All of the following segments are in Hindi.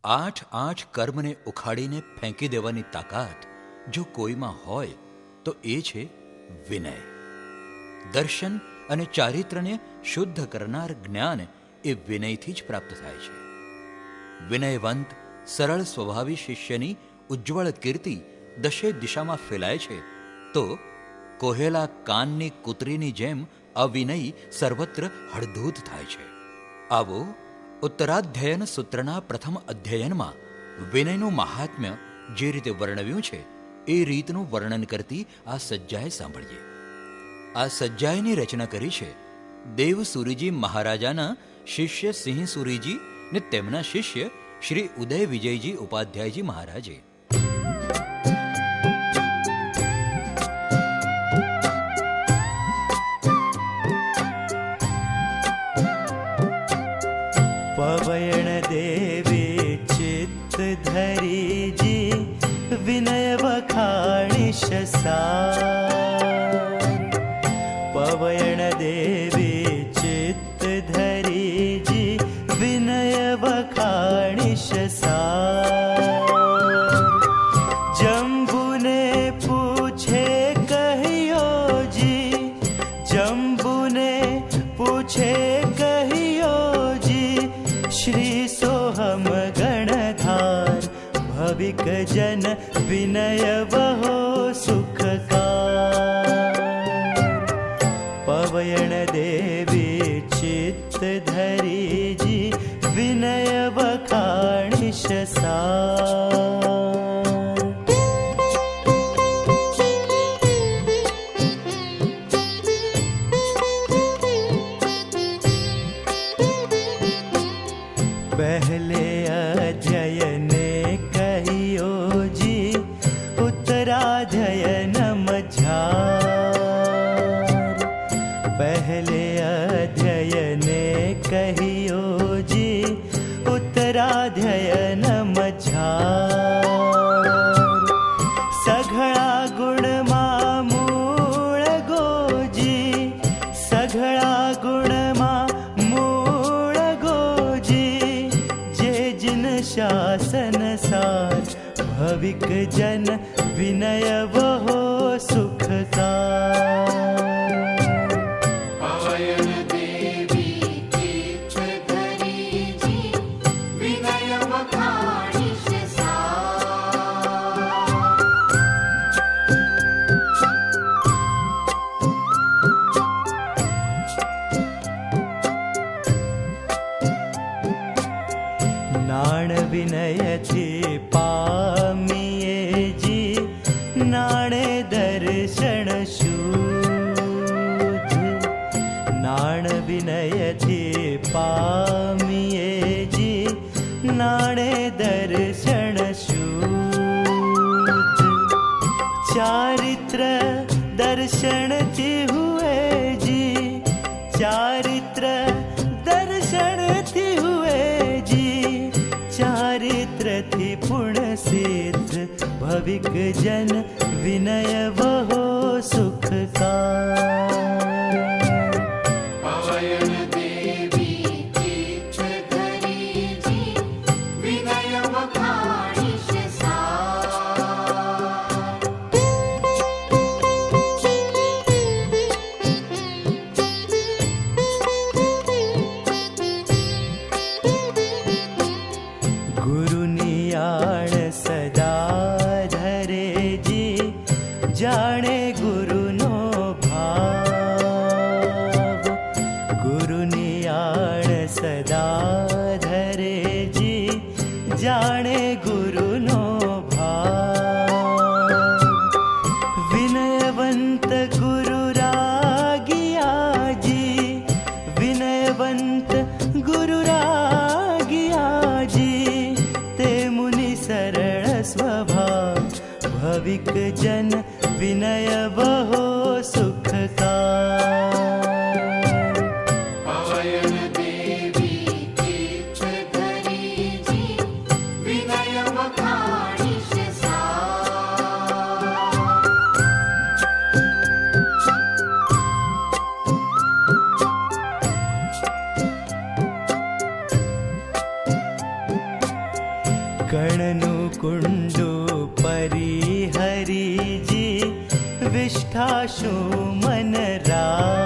આઠ આઠ કર્મને ઉખાડીને ફેંકી દેવાની તાકાત જો કોઈમાં હોય તો એ છે વિનય. દર્શન અને ચારિત્રને શુદ્ધ કરનાર જ્ઞાન એ વિનયથી જ પ્રાપ્ત થાય છે. વિનયવંત સરળ સ્વભાવી શિષ્યની ઉજ્જવળ કીર્તિ દશે દિશામાં ફેલાય છે તો કોહેલા કાનની કૂતરીની જેમ અવિનય સર્વત્ર હળધૂત થાય છે. આવો ઉત્તરાધ્યયન સૂત્રના પ્રથમ અધ્યયનમાં વિનયનું મહાત્મ્ય જે રીતે વર્ણવ્યું છે એ રીતનું વર્ણન કરતી આ સજ્જાએ સાંભળીએ. આ સજ્જાએની રચના કરી છે દેવસુરીજી મહારાજાના શિષ્ય સિંહસુરીજી ને તેમના શિષ્ય શ્રી ઉદય વિજયજી ઉપાધ્યાયજી મહારાજે. पवयण देवी चित्त धरी जी विनय वखाणिश सार. पवयण देवी चित्त धरी जी विनय वखाणिश सार. जम्बू ने पूछे कहियो जी, जम्बू ने पूछे कहियो जी, श्री सोहम गणधार भविक जन विनय वहो सुखकार. पवयण देवी चित्त धरी जी विनय वखाणिश सार. पहले अध्ययन कहियो जी उत्तराध्ययन मझार. पहले अध्ययन कहियो जी उत्तराध्ययन मझार. सघळा गुण मा मूळ गोजी, सघळा गुण मा मूळ गोजी, शासन सार भविक जन विनय वहो सुखकार. पवयण देवी चित्त धरी जी विनय वखाणिश सार. नाण विनय थी पामिये जी, नाणे दर्शन शुद्ध. नाण विनय थी पामिये जी, नाणे दर्शन शुद्ध. चारित्र दर्शन थी हुए जी, चारित्र दर्शन थी हुए जी, चारित्र थी पुण्य सिद्ध भविक जन विनय वहो सुखकार. पवयण देवी चित्त धरी जी विनय वखाणिश सार. गुरुनियाण सदा धरे जी, जाने गुरुनो भाव. गुरुनियाण सदा धरे जी, जाने गुरुनो भाव. विनयवंत गुरु रागिया जी, विनयवंत गुरु रागिया जी, ते मुनि सरल स्वभाव भविक जन विनय वहो सुखकार. पवयण देवी चित्त धरी जी विनय वखाणिश सार. कणनु कुंडु परिहरिजी विष्ठाशु मन राग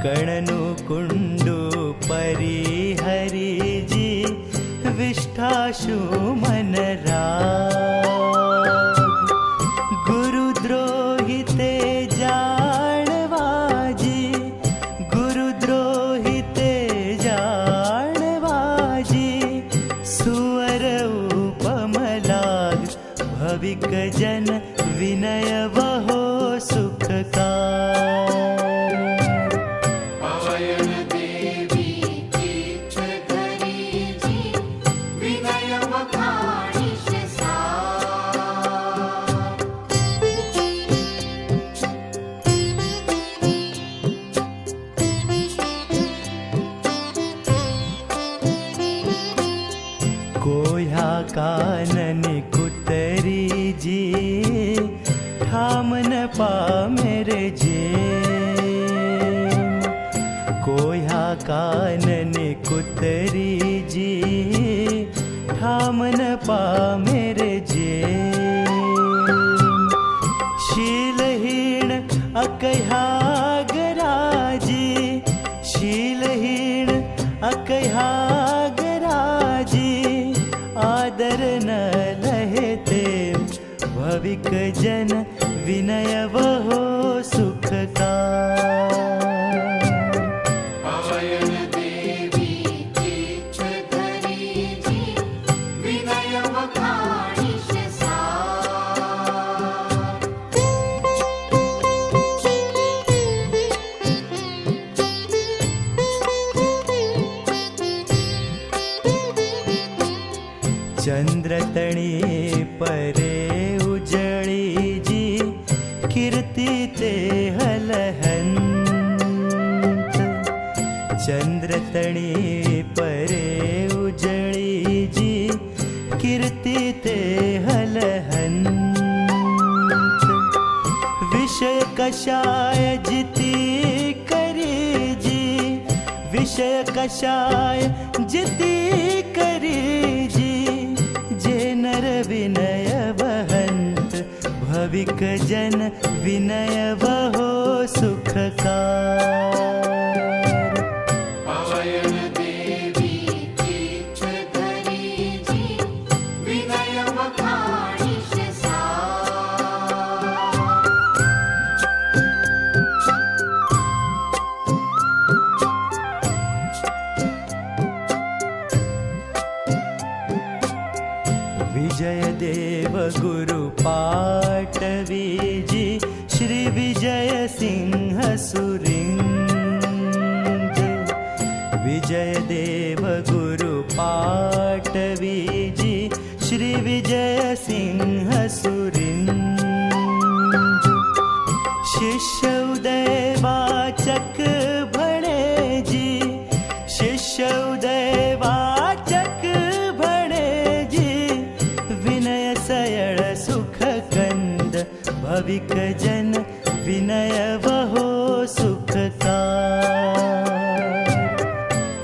कणनु कुंडु परिहरिजी विष्ठाशु मन राग गुरुद्रोहिते जाणवाजी गुरुद्रोहिते जाणवाजी सुवर उपमलाग भविक जन विनय वहो सुखकार पवयन देवी कीच धरीजी विनय वखाणिश सार कोह्या कानन कुतरी जी ठामन पामेरे जे कोह्या कानन कुतरी जी ठामन पामेरे जे शीलहीन अकह्या गराजी शीलहीन अकह्या गराजी आदर न लहेते भविक जन विनय वहो सुखकार पवयन देवी कीच धरीजी विनय वखाणिश सार चंद्रतणी परे उजड़ी जी कीर्ति ते हलहंत चंद्रतणी परे उजड़ी जी कीर्ति ते हलहंत विषय कषाय जिति करी जी विषय कषाय जिति करी जी जे नर विनय वहंत भविक जन विनय वहो सुखकार पवयन देवी कीच धरीजी विनय वखाणिश सार विजय देव गुरु पाटवी जी श्री विजय सिंह सुरिंद विजय देव गुरु पाटवी जी श्री विजय सिंह सुरिंद शिष्य उदय वाचक भणे जी शिष्य उदय वाचक भणे जी विनय सयळ सुख कंद भविक जन विनय वहो सुखकार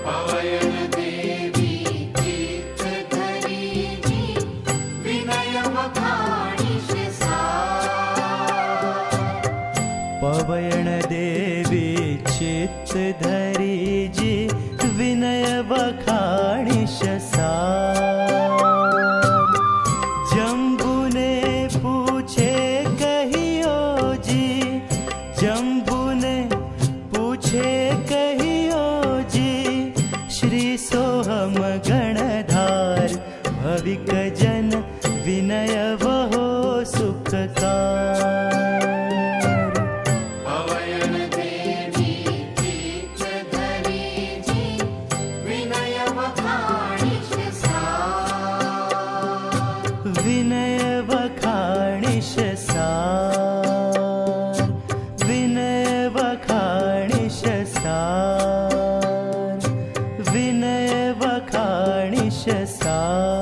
पवयन देवी कीच धरीजी विनय वखाणिश सार पवयन देवी चित्त धरी जी विनय वखाणिश सार जम्बुने पूछे कहियो जी जम्बुने पूछे कहियो जी श्री सोहम गणधार भविक जन विनय वहो सुखकार पवयन देवी कीच धरीजी विनय वखाणिश सार विनय वखाणिश सार विनय वखाणिश सार विनय वखाणिश सार